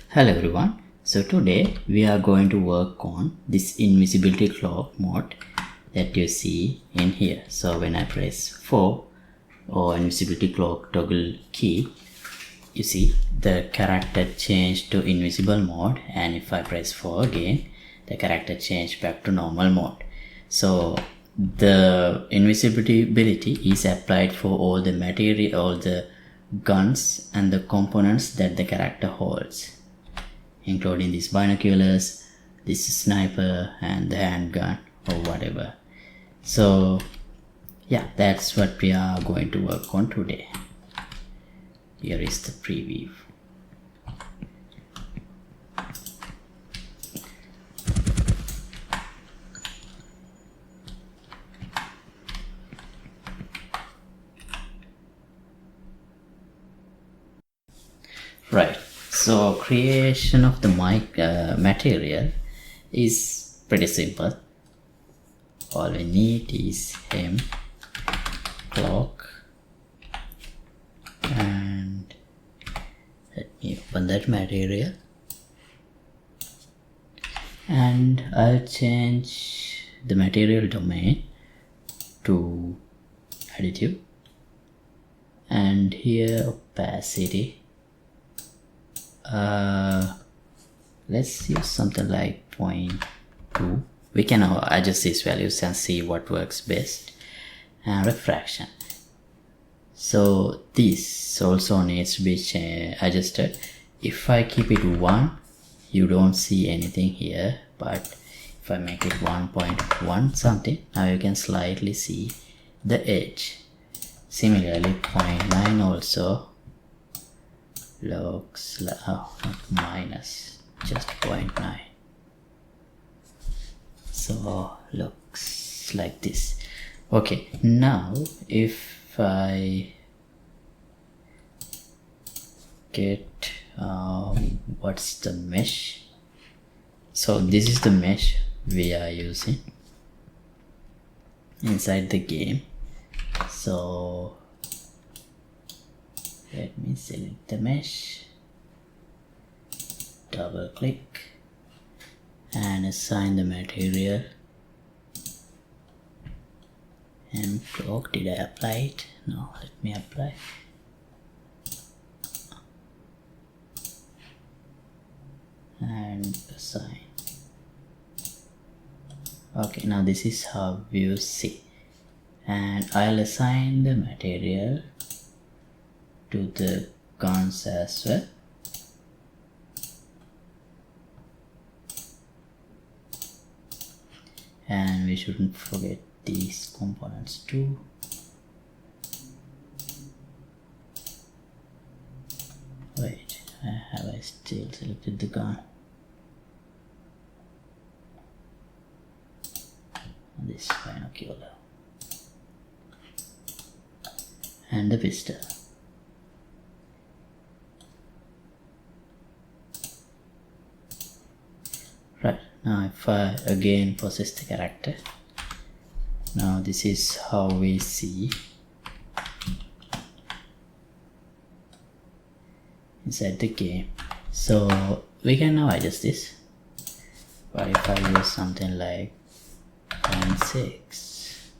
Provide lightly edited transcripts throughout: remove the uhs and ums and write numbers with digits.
Hello everyone. So today we are going to work on this invisibility cloak mode that you see in here. So when I press 4 or invisibility cloak toggle key, you see the character changed to invisible mode, and if I press 4 again, the character changed back to normal mode. So the invisibility is applied for all the material, all the guns and the components that the character holds, including these binoculars, this sniper and the handgun or whatever. So yeah, that's what we are going to work on today. Here is the preview. Right, so creation of the mic material is pretty simple. All we need is cloak, and let me open that material, and I'll change the material domain to additive, and here opacity, let's use something like 0.2. We can adjust these values and see what works best. And refraction, so this also needs to be adjusted. If I keep it 1, you don't see anything here, but if I make it 1.1 something, now you can slightly see the edge. Similarly 0.9 also looks like, not minus, just 0.9, so looks like this. Okay, now if I get what's the mesh, so this is the mesh we are using inside the game. So let me select the mesh, double click and assign the material. And cloak, did I apply it? No, let me apply. And assign. Okay, now this is how you see. And I'll assign the material to the guns as well. And we shouldn't forget these components too. Wait, have I still selected the gun? This binocular and the pistol. Right, now if I again process the character, now this is how we see inside the game. So we can now adjust this. But if I use something like 0.6,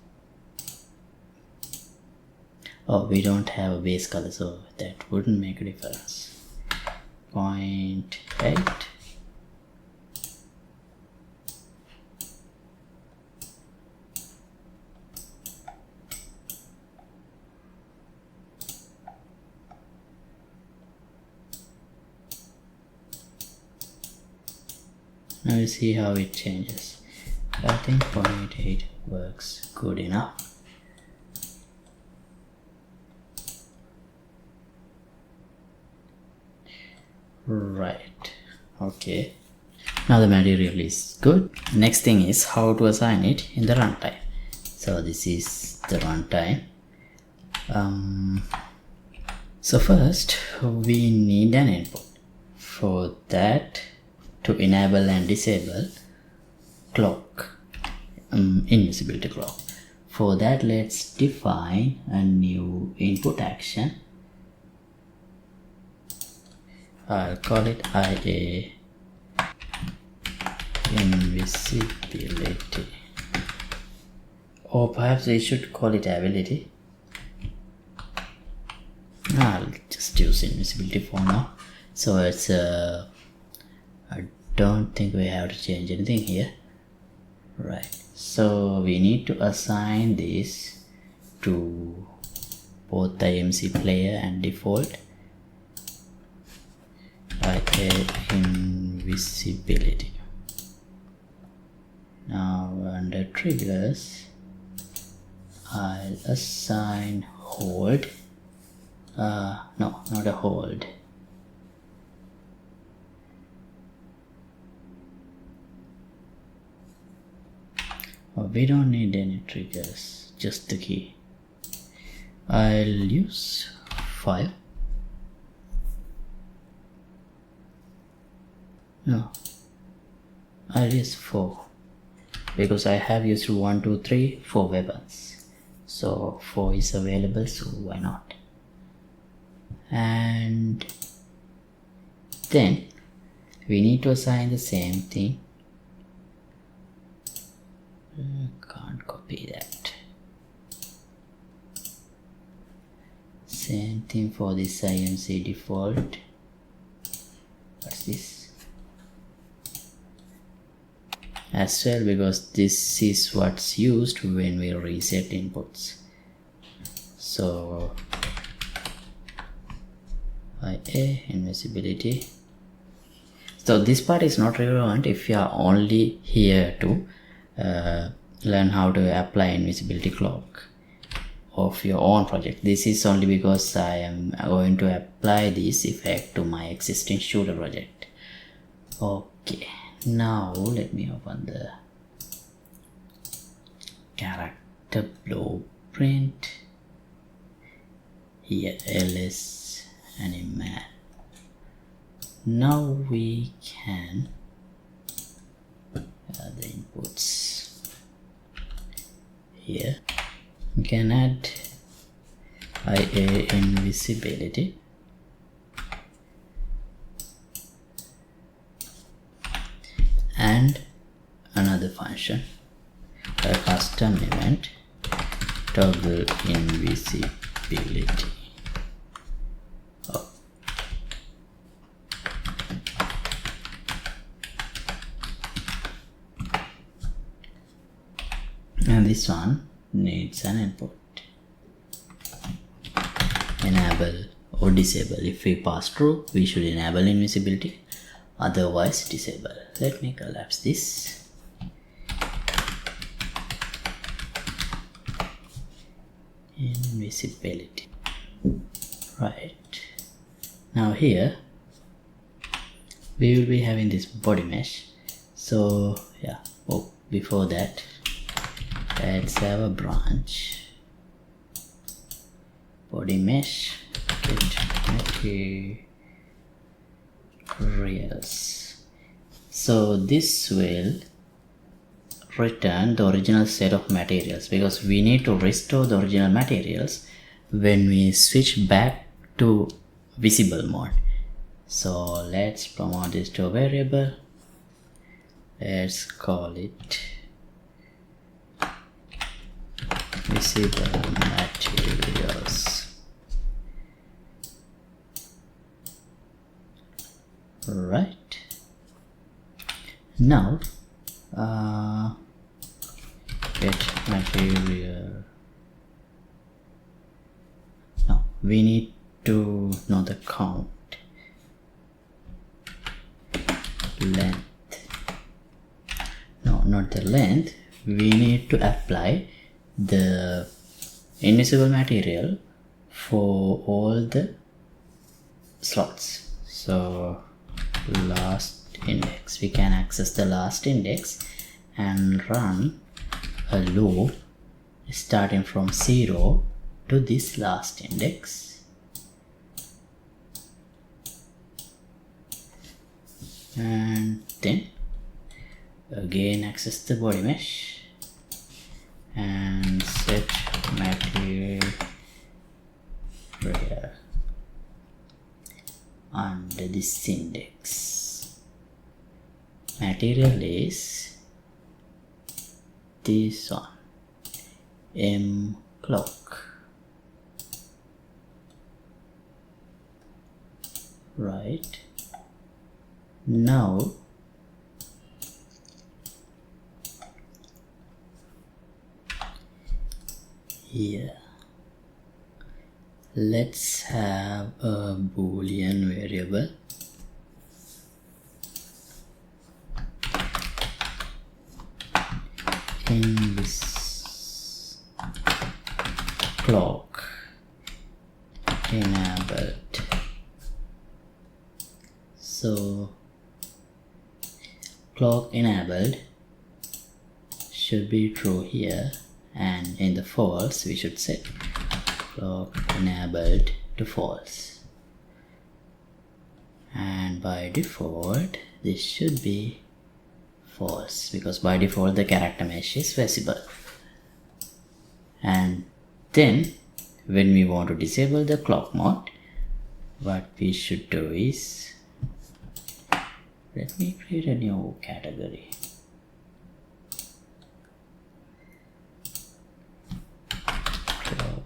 oh, we don't have a base color, so that wouldn't make a difference. 0.8. Now you see how it changes. I think 0.8 works good enough. Right, okay. Now the material is good. Next thing is how to assign it in the runtime. So this is the runtime. So first we need an input. For that, to enable and disable cloak, invisibility cloak. For that, let's define a new input action I'll call it IA invisibility, or perhaps we should call it ability. I'll just use invisibility for now. So it's I don't think we have to change anything here, right? So we need to assign this to both the IMC player and default IA invisibility. Now under triggers, I'll assign hold. No, not a hold. Oh, we don't need any triggers, just the key. I'll use 5. No, I'll use 4 because I have used 1, 2, 3, 4 weapons. So 4 is available, so why not? And then we need to assign the same thing. Can't copy that. Same thing for this IMC default. What's this? As well, because this is what's used when we reset inputs. So IA invisibility. So this part is not relevant if you are only here to learn how to apply invisibility cloak of your own project. This is only because I am going to apply this effect to my existing shooter project. Okay, now let me open the character blueprint. Here, ALS animal. Now we can add the inputs here. We can add IA invisibility and another function, a custom event toggle invisibility. And this one needs an input. Enable or disable. If we pass through, we should enable invisibility, otherwise disable. Let me collapse this. Invisibility. Right. Now here we will be having this body mesh. So yeah, oh, before that, let's have a branch. Body mesh with materials. So this will return the original set of materials, because we need to restore the original materials when we switch back to visible mode. So let's promote this to a variable. Let's call it visible materials. Right. Now get material. Now we need to know the count, length. No, not the length. We need to apply the invisible material for all the slots. So last index, we can access the last index and run a loop starting from 0 to this last index, and then again access the body mesh and set material under this index. Material is this one, 𝐒𝐻. Right now, here let's have a boolean variable in this clock enabled. So clock enabled should be true here, and in the false we should set clock enabled to false, and by default this should be false because by default the character mesh is visible. And then when we want to disable the clock mode, what we should do is, let me create a new category. Clock.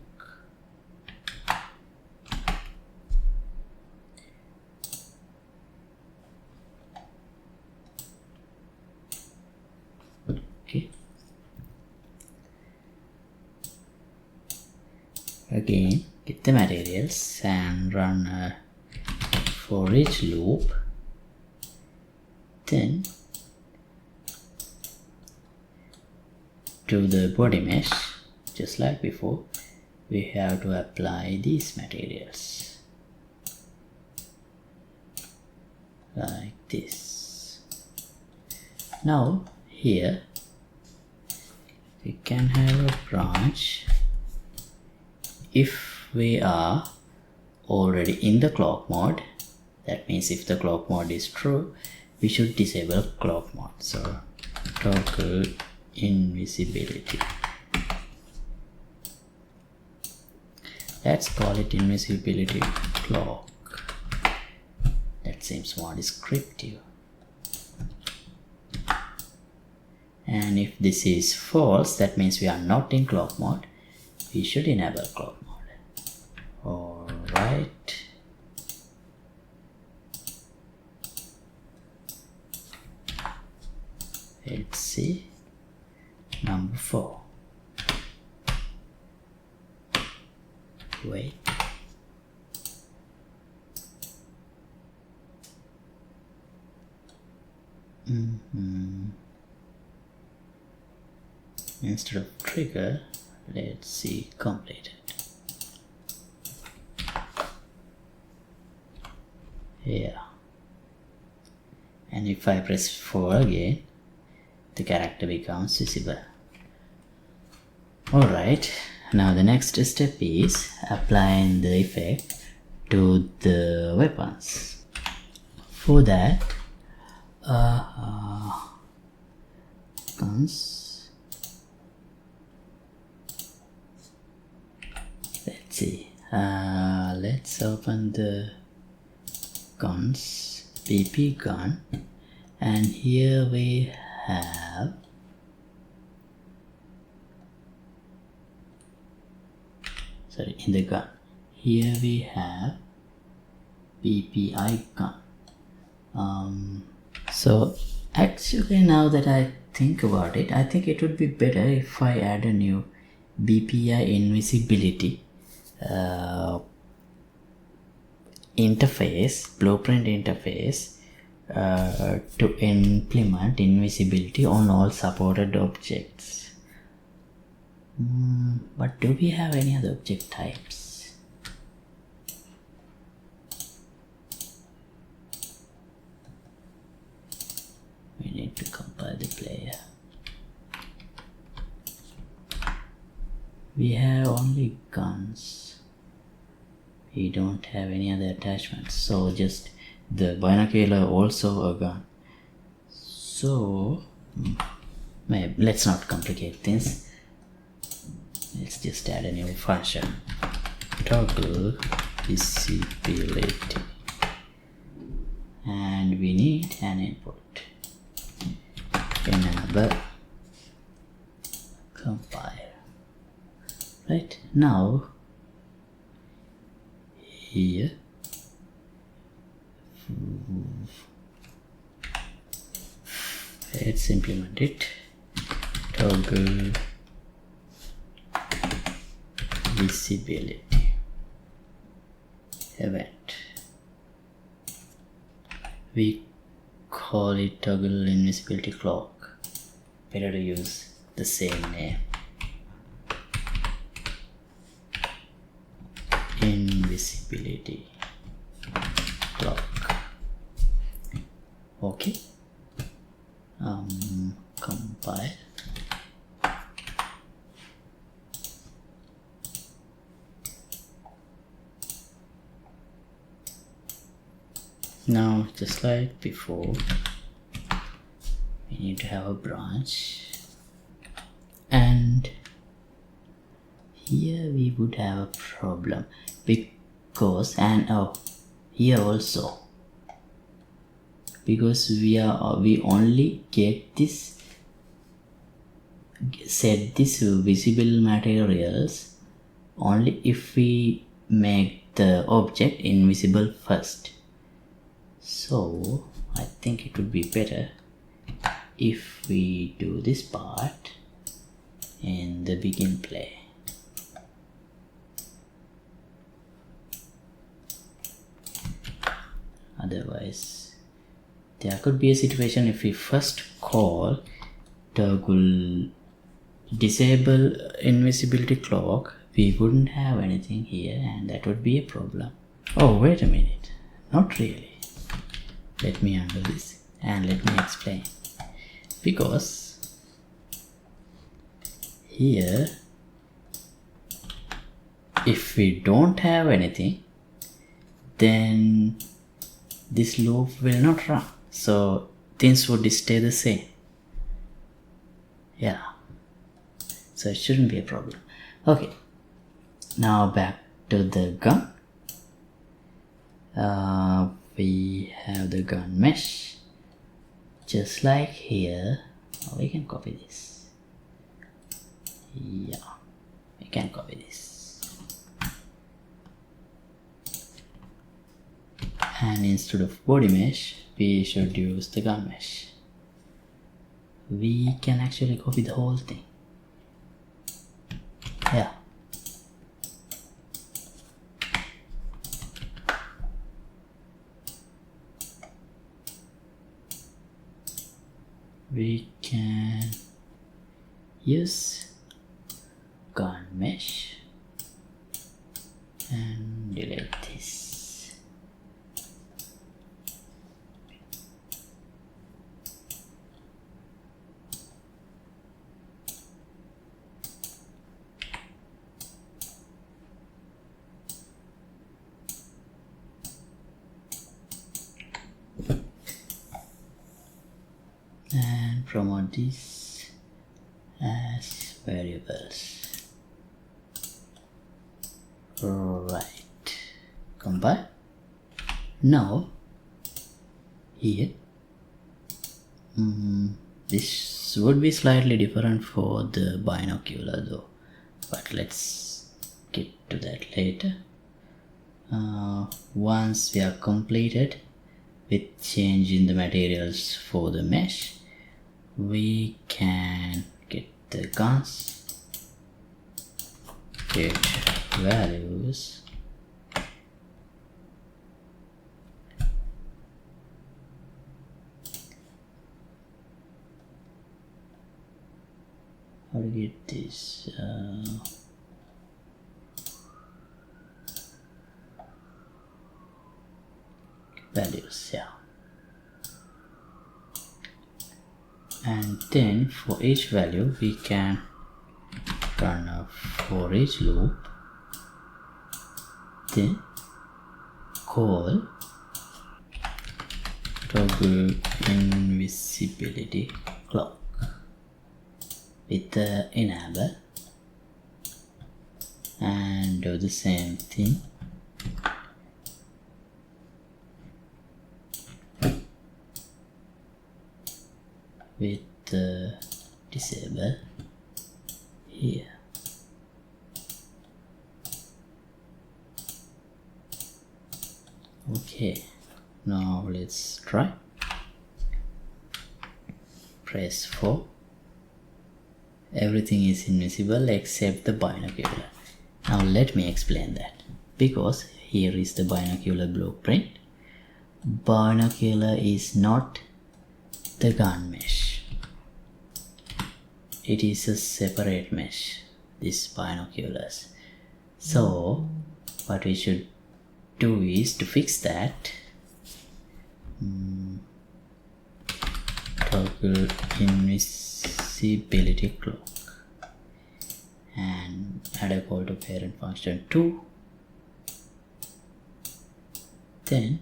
Okay. Again, get the materials and run a for each loop. Then to the body mesh, just like before, we have to apply these materials like this. Now here we can have a branch if we are already in the clock mode. That means if the clock mode is true, we should disable clock mode. So toggle invisibility. Let's call it invisibility cloak. That seems more descriptive. And if this is false, that means we are not in clock mode. We should enable clock mode. Alright. Let's see number 4. Wait. Instead of trigger, let's see completed. Yeah. And if I press 4 again, the character becomes visible. Alright, now the next step is applying the effect to the weapons. For that, guns. Let's see. Let's open the guns, BP gun, and here we have in the gun, here we have BP icon. So actually, now that I think about it, I think it would be better if I add a new BPI invisibility interface, blueprint interface, to implement invisibility on all supported objects. But do we have any other object types? We need to compile the player. We have only guns. We don't have any other attachments, so just the binocular also a gun. So maybe let's not complicate things. Let's just add a new function. Toggle visibility. and we need an input. Enable compile. Right, now here let's implement it. Toggle visibility event. We call it toggle invisibility cloak. Better to use the same name. Invisibility cloak. Okay. Compile. Now, just like before, we need to have a branch, and here we would have a problem because, and here also, because we only get this, set this visible materials only if we make the object invisible first. So I think it would be better if we do this part in the begin play. Otherwise, there could be a situation if we first call toggle disable invisibility cloak, we wouldn't have anything here, and that would be a problem. Oh, wait a minute, not really. Let me undo this and let me explain. Because here, if we don't have anything, then this loop will not run. So things would stay the same. Yeah. So it shouldn't be a problem. Okay. Now back to the gun. We have the gun mesh. Just like here, we can copy this. Yeah, we can copy this. And instead of body mesh, we should use the gun mesh. We can actually copy the whole thing. Yeah. We can use gun mesh and delete this. And promote this as variables. Right. Compile. Now here this would be slightly different for the binocular though, but let's get to that later. Once we are completed with changing the materials for the mesh, we can get the guns, get values, how to get this values, yeah. And then for each value we can run a for each loop, then call toggle invisibility cloak with the enable and do the same thing with disable here. Okay, now let's try. Press 4. Everything is invisible except the binocular. Now let me explain that. Because here is the binocular blueprint. Binocular is not the gun mesh. It is a separate mesh, this binoculars. So what we should do is to fix that. Toggle Invisibility Cloak and add a call to parent function 2. Then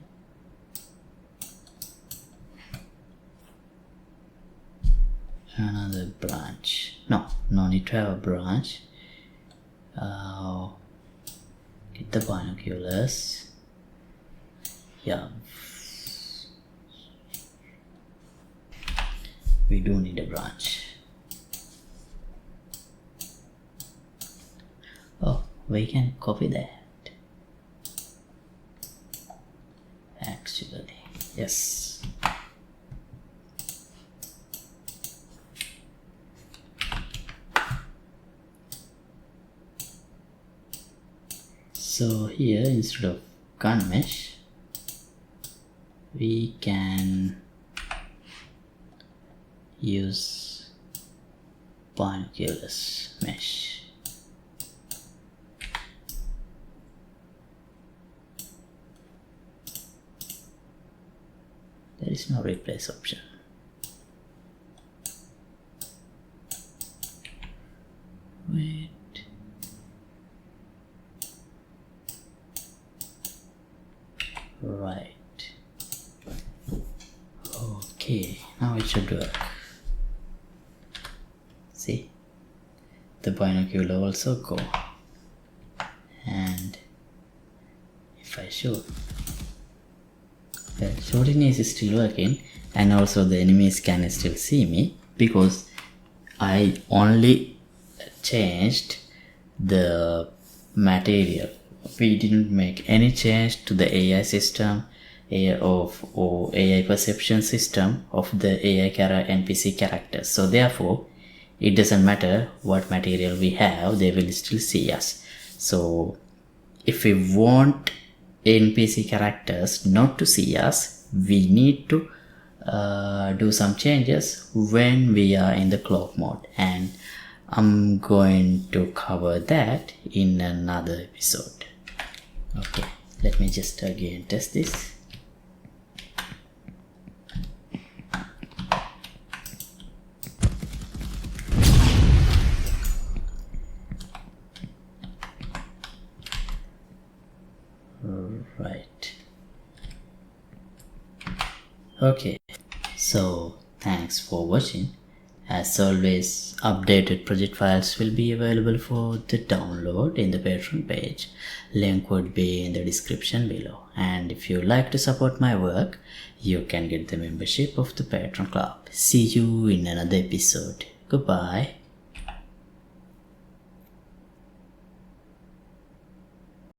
another branch. No need to have a branch. Get the binoculars. Yeah, we do need a branch. Oh, we can copy that. Actually, yes. So here, instead of gun mesh, we can use binoculars mesh. There is no replace option. Wait. Right. Okay, now it should work. See, the binocular also go. And if I shoot, the shooting is still working, and also the enemies can still see me because I only changed the material. We didn't make any change to the AI system or AI perception system of the AI NPC characters. So therefore, it doesn't matter what material we have, they will still see us. So if we want NPC characters not to see us, we need to do some changes when we are in the cloak mode, and I'm going to cover that in another episode. Okay, let me just again test this. Right. Okay, so thanks for watching. As always, updated project files will be available for the download in the Patreon page. Link would be in the description below. And if you like to support my work, you can get the membership of the Patreon Club. See you in another episode. Goodbye.